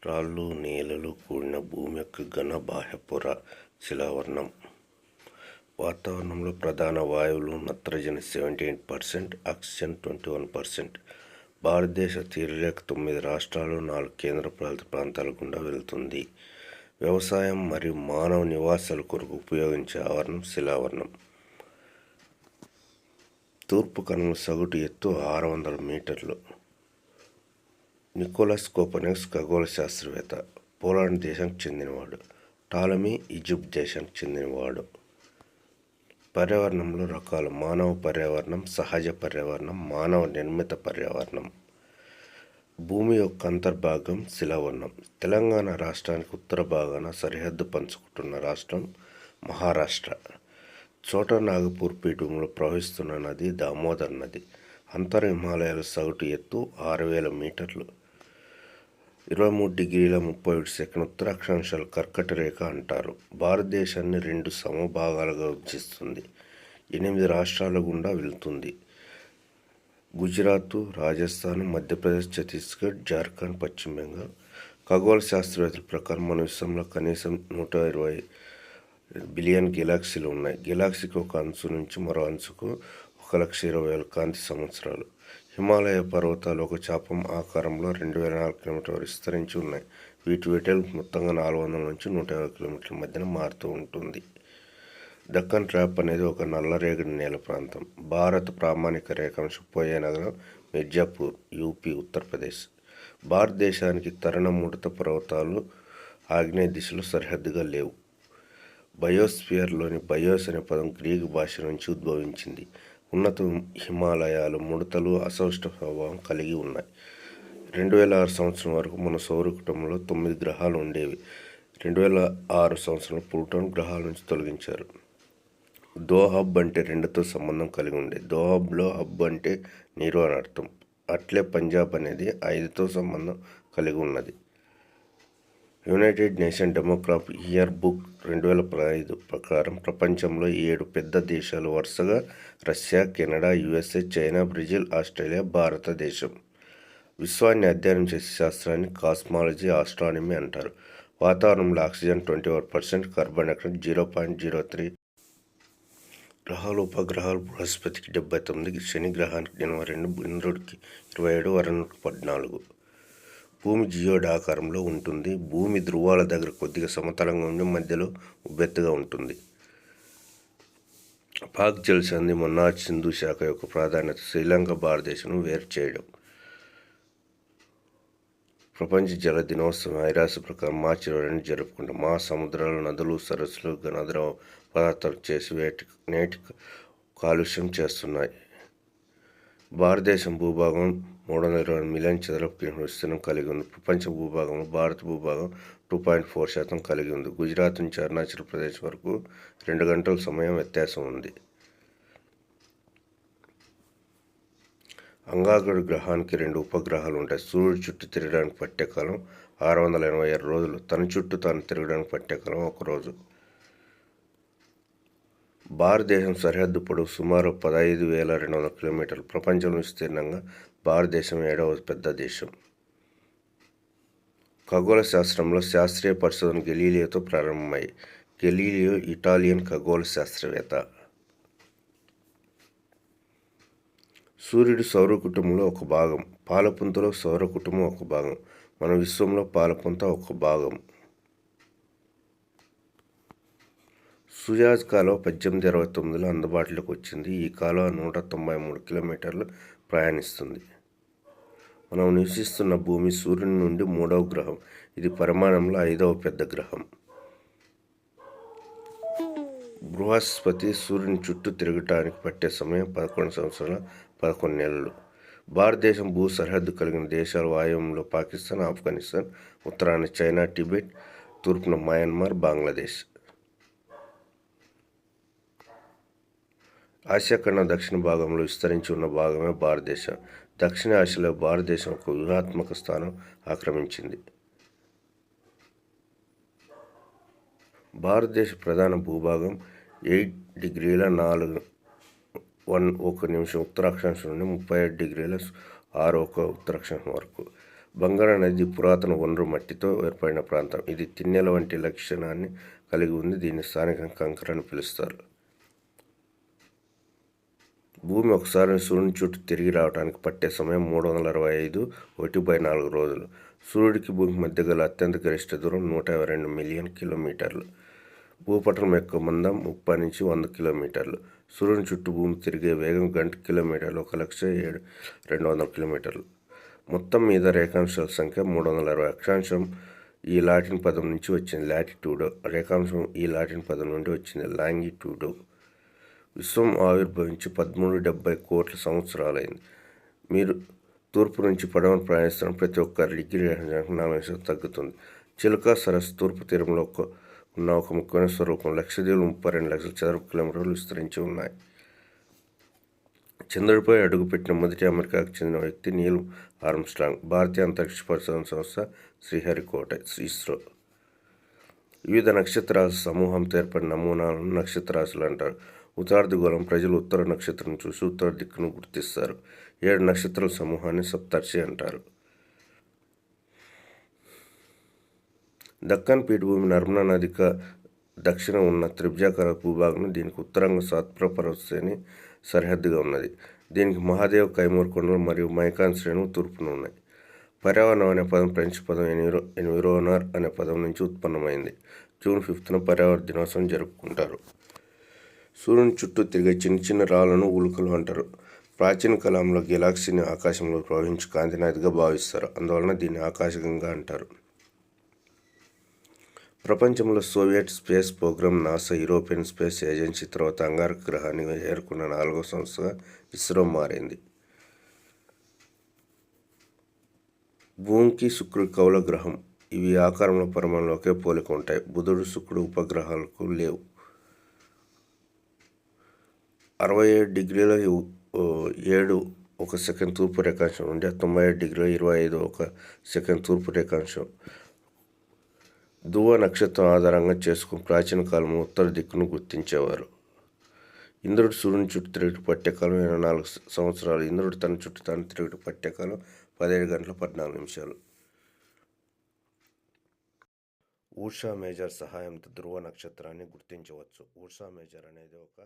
రాళ్ళు, నేలలు కూడిన భూమి యొక్క ఘన బాహ్య పొర శిలావరణం. వాతావరణంలో ప్రధాన వాయువులు నత్రజని 78%, ఆక్సిజన్ 21%. భారతదేశ తీరరేఖ 9 రాష్ట్రాలు, 4 కేంద్రపాలిత ప్రాంతాల గుండా వెళుతుంది. వ్యవసాయం మరియు మానవ నివాసాల కొరకు ఉపయోగించే ఆవరణం శిలావరణం. తూర్పు కనుమల సగటు ఎత్తు 600 మీటర్లు. నికోలస్ కోపర్నికస్ ఖగోళ శాస్త్రవేత్త, పోలాండ్ దేశానికి చెందినవాడు. టాలమీ ఈజిప్ట్ దేశానికి చెందినవాడు. పర్యావరణంలో రకాలు: మానవ పర్యావరణం, సహజ పర్యావరణం, మానవ నిర్మిత పర్యావరణం. భూమి యొక్క అంతర్భాగం శిలావరణం. తెలంగాణ రాష్ట్రానికి ఉత్తర భాగాన సరిహద్దు పంచుకుంటున్న రాష్ట్రం మహారాష్ట్ర. చోటా నాగపూర్ పీఠభూమిలో ప్రవహిస్తున్న నది దామోదర్ నది. అంతర్ హిమాలయాల సగటు ఎత్తు 6000 మీటర్లు. 23°31" ఉత్తర అక్షాంశాల కర్కట రేఖ అంటారు. భారతదేశాన్ని 2 సమభాగాలుగా విభజిస్తుంది. 8 రాష్ట్రాల గుండా వెళుతుంది. గుజరాత్, రాజస్థాన్, మధ్యప్రదేశ్, ఛత్తీస్గఢ్, జార్ఖండ్, పశ్చిమ బెంగాల్. ఖగోళ శాస్త్రవేత్తల ప్రకారం మన విశ్వంలో కనీసం 120 బిలియన్ గెలాక్సీలు ఉన్నాయి. గెలాక్సీకి ఒక అంచు నుంచి మరో అంచుకు 1,20,000 కాంతి సంవత్సరాలు. హిమాలయ పర్వతాలు ఒక చాపం ఆకారంలో 2004 కిలోమీటర్ల విస్తరించి ఉన్నాయి. వీటి వెడల్పు మొత్తంగా 400 నుంచి 150 కిలోమీటర్ల మధ్యన మారుతూ ఉంటుంది. దక్కన్ ట్రాప్ అనేది ఒక నల్లరేగడి నేల ప్రాంతం. భారత ప్రామాణిక రేఖాంశం పోయే నగరం మిర్జాపూర్, యూపీ, ఉత్తరప్రదేశ్. భారతదేశానికి తరుణ ముడత పర్వతాలు ఆగ్నేయ దిశలో సరిహద్దుగా లేవు. బయోస్ఫియర్లోని బయోస్ అనే పదం గ్రీకు భాష నుంచి ఉద్భవించింది. ఉన్నత హిమాలయాలు ముడతలు, అసౌష్ట స్వభావం కలిగి ఉన్నాయి. 2006 సంవత్సరం వరకు మన సౌర కుటుంబంలో 9 గ్రహాలు ఉండేవి. 2006 సంవత్సరంలో ప్లూటోన్ గ్రహాల నుంచి తొలగించారు. దోహబ్ అంటే 2తో సంబంధం కలిగి ఉండే. దోహబ్లో హబ్ అంటే నీరు అని అర్థం. అట్లే పంజాబ్ అనేది 5తో సంబంధం కలిగి ఉన్నది. యునైటెడ్ నేషన్ డెమోగ్రాఫ్ ఇయర్ బుక్ 2005 ప్రకారం ప్రపంచంలో 7 పెద్ద దేశాలు వరుసగా Russia, Canada, USA, China, Brazil, Australia, భారతదేశం. విశ్వాన్ని అధ్యయనం చేసే శాస్త్రాన్ని కాస్మాలజీ, ఆస్ట్రానమీ అంటారు. వాతావరణంలో ఆక్సిజన్ 21%, కార్బన్ డైఆక్సైడ్ 0.03. గ్రహాలు, ఉపగ్రహాలు: బృహస్పతికి 79, శని గ్రహానికి 82, ఇంద్రుడికి 27, వరుణుడికి 14. భూమి జియోడ్ ఆకారంలో ఉంటుంది. భూమి ధృవాల దగ్గర కొద్దిగా సమతలంగా ఉండి మధ్యలో ఉబ్బెత్తుగా ఉంటుంది. పాక్ జలసంధి మొన్నార్ సింధు శాఖ యొక్క ప్రాధాన్యత శ్రీలంక, భారతదేశం వేరు చేయడం. ప్రపంచ జల దినోత్సవం ఐరాస ప్రకారం మార్చి 22 జరుపుకుంటాం. మా సముద్రాలు, నదులు, సరస్సులు ఘనద్రవ పదార్థాలు చేసి నేటి కాలుష్యం చేస్తున్నాయి. భారతదేశం భూభాగం 320 మిలియన్ చదరపు కిలోమీటర్ల విస్తీర్ణం కలిగి ఉంది. ప్రపంచ భూభాగంలో భారత భూభాగం 2.4% కలిగి ఉంది. గుజరాత్ నుంచి అరుణాచల్ ప్రదేశ్ వరకు 2 గంటల సమయం వ్యత్యాసం ఉంది. అంగారకుడు గ్రహానికి 2 ఉపగ్రహాలు ఉంటాయి. సూర్యుడి చుట్టూ తిరగడానికి పట్టే కాలం 686 రోజులు. తన చుట్టూ తాను తిరగడానికి పట్టే కాలం 1 రోజు. భారతదేశం సరిహద్దు పొడవు సుమారు 15,200 కిలోమీటర్లు. ప్రపంచంలో విస్తీర్ణంగా భారతదేశం 7వ పెద్ద దేశం. ఖగోళ శాస్త్రంలో శాస్త్రీయ పరిశోధన గెలీలియోతో ప్రారంభమయ్యాయి. గెలీలియో ఇటాలియన్ ఖగోళ శాస్త్రవేత్త. సూర్యుడు సౌర కుటుంబంలో ఒక భాగం. పాలపుంతలో సౌర కుటుంబం ఒక భాగం. మన విశ్వంలో పాలపుంత ఒక భాగం. సుయాజ్ కాలువ 1869లో అందుబాటులోకి వచ్చింది. ఈ కాలువ 193 కిలోమీటర్లు ప్రయాణిస్తుంది. మనం నివసిస్తున్న భూమి సూర్యుని నుండి 3వ గ్రహం. ఇది పరిమాణంలో 5వ పెద్ద గ్రహం. బృహస్పతి సూర్యుని చుట్టూ తిరగటానికి పట్టే సమయం 11 సంవత్సరాల 11 నెలలు. భారతదేశం భూ సరిహద్దు కలిగిన దేశాలు వాయువ్యంలో పాకిస్తాన్, ఆఫ్ఘనిస్తాన్, ఉత్తరాన చైనా, టిబెట్, తూర్పున మయన్మార్, బంగ్లాదేశ్. ఆసియా ఖండం దక్షిణ భాగంలో విస్తరించి ఉన్న భాగమే భారతదేశం. దక్షిణ ఆసియాలో భారతదేశం ఒక వ్యూహాత్మక స్థానం ఆక్రమించింది. భారతదేశ ప్రధాన భూభాగం 8°4'1" ఉత్తర అక్షాంశం నుండి 37°6'1" ఉత్తర అక్షాంశం వరకు. బంగారా నది పురాతన ఒండ్రు మట్టితో ఏర్పడిన ప్రాంతం. ఇది తిన్నెల వంటి లక్షణాన్ని కలిగి ఉంది. దీన్ని స్థానికంగా కంకర అని పిలుస్తారు. భూమి ఒకసారి సూర్యుని చుట్టూ తిరిగి రావడానికి పట్టే సమయం 365 1/4 రోజులు. సూర్యుడికి భూమికి మధ్య గల అత్యంత గరిష్ట దూరం 152 మిలియన్ కిలోమీటర్లు. భూపటలం యొక్క మందం 30 నుంచి 100 కిలోమీటర్లు. సూర్యుని చుట్టూ భూమి తిరిగే వేగం గంటకు కిలోమీటర్లు 1,07,200 కిలోమీటర్లు. మొత్తం మీద రేఖాంశాల సంఖ్య 360. అక్షాంశం ఈ లాటిన్ పదం నుంచి వచ్చింది లాటిట్యూడో. రేఖాంశం ఈ లాటిన్ పదం నుండి వచ్చింది లాంగిట్యూడో. విశ్వం ఆవిర్భవించి 1370 కోట్ల సంవత్సరాలైంది. మీరు తూర్పు నుంచి పడమర ప్రయాణిస్తున్న ప్రతి ఒక్క డిగ్రీ రేఖాంశానికి 4 నిమిషాలు తగ్గుతుంది. చిలుక సరస్సు తూర్పు తీరంలో ఉన్న ఒక ముఖ్యమైన స్వరూపం. లక్షద్వీపులు 32 లక్షల చదరపు కిలోమీటర్లు విస్తరించి ఉన్నాయి. చంద్రుడిపై అడుగుపెట్టిన మొదటి అమెరికాకు చెందిన వ్యక్తి నీల్ ఆర్మ్స్ట్రాంగ్. భారతీయ అంతరిక్ష పరిశోధన సంస్థ శ్రీహరికోట ఇస్రో. వివిధ నక్షత్రాల సమూహంతో ఏర్పడిన నమూనాలను నక్షత్రరాశులు అంటారు. ఉత్తరార్ధగోళం ప్రజలు ఉత్తర నక్షత్రం చూసి ఉత్తర దిక్కును గుర్తిస్తారు. 7 నక్షత్రాల సమూహాన్ని సప్తర్షి అంటారు. దక్కన్ పీఠభూమి నర్మదా నదిక దక్షిణ ఉన్న త్రిభుజాకార భూభాగం. దీనికి ఉత్తరంగా సాత్పురా పర్వత శ్రేణి సరిహద్దుగా ఉన్నది. దీనికి మహాదేవ్, కైమూర్ కొండలు మరియు మైకాన్ శ్రేణులు తూర్పున ఉన్నాయి. పర్యావరణం అనే పదం ఫ్రెంచ్ పదం ఎన్విరోనర్ అనే పదం నుంచి ఉత్పన్నమైంది. జూన్ 5న పర్యావరణ దినోత్సవం జరుపుకుంటారు. సూర్యుని చుట్టూ తిరిగే చిన్న చిన్న రాళ్లను ఉల్కలు అంటారు. ప్రాచీన కాలంలో గెలాక్సీని ఆకాశంలో ప్రవహించే కాంతి నదిగా భావిస్తారు. అందువలన దీన్ని ఆకాశగంగా అంటారు. ప్రపంచంలో Soviet space programme, NASA, European Space Agency తర్వాత అంగారక గ్రహాన్ని చేరుకున్న 4వ సంస్థగా ఇస్రో మారింది. భూమికి శుక్రుడి కౌల గ్రహం. ఇవి ఆకారంలో పరిమాణంలో ఒకే పోలిక ఉంటాయి. బుధుడు, శుక్రుడు ఉపగ్రహాలకు లేవు. 67°7 తూర్పు రేఖాంశం నుండి 97°25 తూర్పు రేఖాంశం ధ్రువ నక్షత్రం ఆధారంగా చేసుకుని ప్రాచీన కాలంలో ఉత్తర దిక్కును గుర్తించేవారు. ఇంద్రుడు సూర్యుని చుట్టూ తిరుగుట పట్టే కాలం 24 సంవత్సరాలు. ఇంద్రుడు తన చుట్టూ తాను తిరుగుట పట్టే కాలం 17 గంటల 14 నిమిషాలు. ఊర్సా మేజర్ సహాయంతో ధ్రువ నక్షత్రాన్ని గుర్తించవచ్చు. ఊర్సా మేజర్ అనేది ఒక